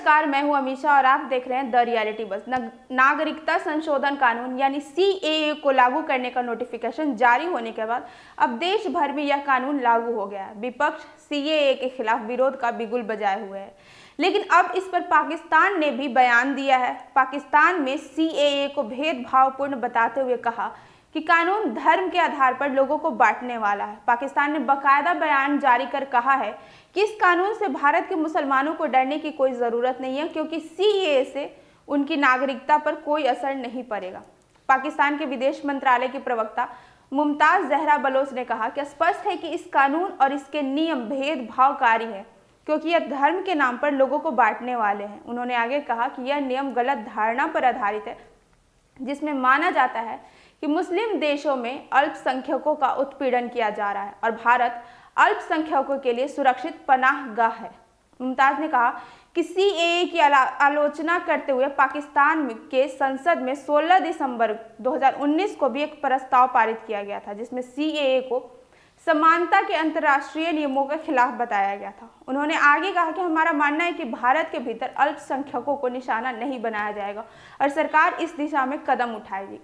नमस्कार, मैं हूं अमीषा और आप देख रहे हैं द रियलिटी बस। नागरिकता संशोधन कानून यानी सीएए को लागू करने का नोटिफिकेशन जारी होने के बाद अब देश भर में यह कानून लागू हो गया है। विपक्ष सीएए के खिलाफ विरोध का बिगुल बजाए हुए है, लेकिन अब इस पर पाकिस्तान ने भी बयान दिया है। पाकिस्तान में सीएए को भेदभावपूर्ण बताते हुए कहा कि कानून धर्म के आधार पर लोगों को बांटने वाला है। पाकिस्तान ने बाकायदा बयान जारी कर कहा है कि इस कानून से भारत के मुसलमानों को डरने की कोई ज़रूरत नहीं है, क्योंकि सीएए से उनकी नागरिकता पर कोई असर नहीं पड़ेगा। पाकिस्तान के विदेश मंत्रालय की प्रवक्ता मुमताज़ जहरा बलोच ने कहा कि स्पष्ट है कि इस कानून और इसके नियम भेदभावकारी है, क्योंकि यह धर्म के नाम पर लोगों को बांटने वाले हैं। उन्होंने आगे कहा कि यह नियम गलत धारणा पर आधारित है, जिसमें माना जाता है कि मुस्लिम देशों में अल्पसंख्यकों का उत्पीड़न किया जा रहा है और भारत अल्पसंख्यकों के लिए सुरक्षित पनाहगाह है। मुमताज ने कहा कि सीएए की आलोचना करते हुए पाकिस्तान के संसद में 16 दिसंबर 2019 को भी एक प्रस्ताव पारित किया गया था, जिसमें सीएए को समानता के अंतर्राष्ट्रीय नियमों के खिलाफ बताया गया था। उन्होंने आगे कहा कि हमारा मानना है कि भारत के भीतर अल्पसंख्यकों को निशाना नहीं बनाया जाएगा और सरकार इस दिशा में कदम उठाएगी।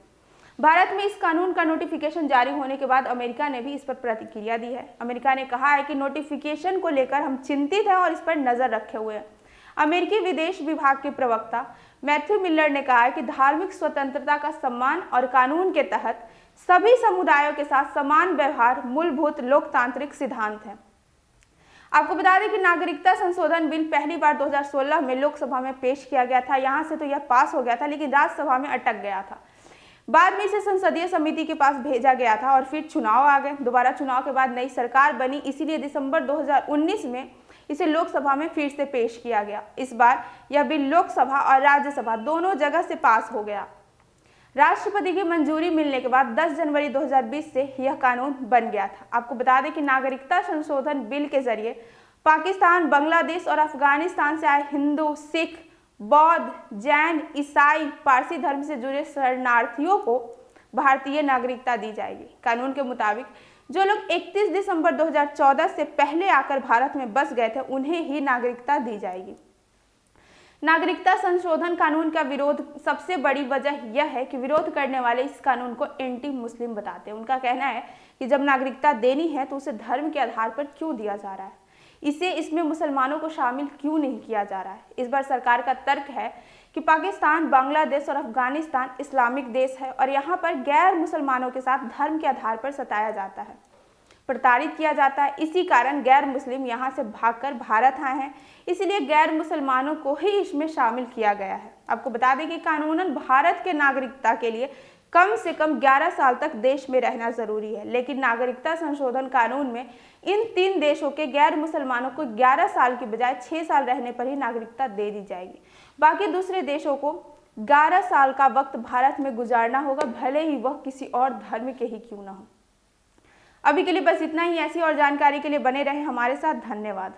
भारत में इस कानून का नोटिफिकेशन जारी होने के बाद अमेरिका ने भी इस पर प्रतिक्रिया दी है। अमेरिका ने कहा है कि नोटिफिकेशन को लेकर हम चिंतित हैं और इस पर नजर रखे हुए हैं। अमेरिकी विदेश विभाग के प्रवक्ता मैथ्यू मिलर ने कहा है कि धार्मिक स्वतंत्रता का सम्मान और कानून के तहत सभी समुदायों के साथ समान व्यवहार मूलभूत लोकतांत्रिक सिद्धांत है। आपको बता दें कि नागरिकता संशोधन बिल पहली बार 2016 में लोकसभा में पेश किया गया था। यहां से तो यह पास हो गया था, लेकिन राज्यसभा में अटक गया था। बाद में इसे संसदीय समिति के पास भेजा गया था और फिर चुनाव आ गए। दोबारा चुनाव के बाद नई सरकार बनी, इसीलिए दिसंबर 2019 में इसे लोकसभा में फिर से पेश किया गया। इस बार यह बिल लोकसभा और राज्यसभा दोनों जगह से पास हो गया। राष्ट्रपति की मंजूरी मिलने के बाद 10 जनवरी 2020 से यह कानून बन गया था। आपको बता दें कि नागरिकता संशोधन बिल के जरिए पाकिस्तान, बांग्लादेश और अफगानिस्तान से आए हिंदू, सिख, बौद्ध, जैन, ईसाई, पारसी धर्म से जुड़े शरणार्थियों को भारतीय नागरिकता दी जाएगी। कानून के मुताबिक जो लोग 31 दिसंबर 2014 से पहले आकर भारत में बस गए थे, उन्हें ही नागरिकता दी जाएगी। नागरिकता संशोधन कानून का विरोध सबसे बड़ी वजह यह है कि विरोध करने वाले इस कानून को एंटी मुस्लिम बताते हैं। उनका कहना है कि जब नागरिकता देनी है तो उसे धर्म के आधार पर क्यों दिया जा रहा है, इसमें मुसलमानों को शामिल क्यों नहीं किया जा रहा है। इस बार सरकार का तर्क है कि पाकिस्तान, बांग्लादेश और अफगानिस्तान इस्लामिक देश है और यहाँ पर गैर मुसलमानों के साथ धर्म के आधार पर सताया जाता है, प्रताड़ित किया जाता है। इसी कारण गैर मुस्लिम यहाँ से भागकर भारत आए हैं, इसलिए गैर मुसलमानों को ही इसमें शामिल किया गया है। आपको बता दें कि कानूनन भारत के नागरिकता के लिए कम से कम 11 साल तक देश में रहना जरूरी है, लेकिन नागरिकता संशोधन कानून में इन 3 देशों के गैर मुसलमानों को 11 साल की बजाय 6 साल रहने पर ही नागरिकता दे दी जाएगी। बाकी दूसरे देशों को 11 साल का वक्त भारत में गुजारना होगा, भले ही वह किसी और धर्म के ही क्यों ना हो। अभी के लिए बस इतना ही। ऐसी और जानकारी के लिए बने रहे हमारे साथ। धन्यवाद।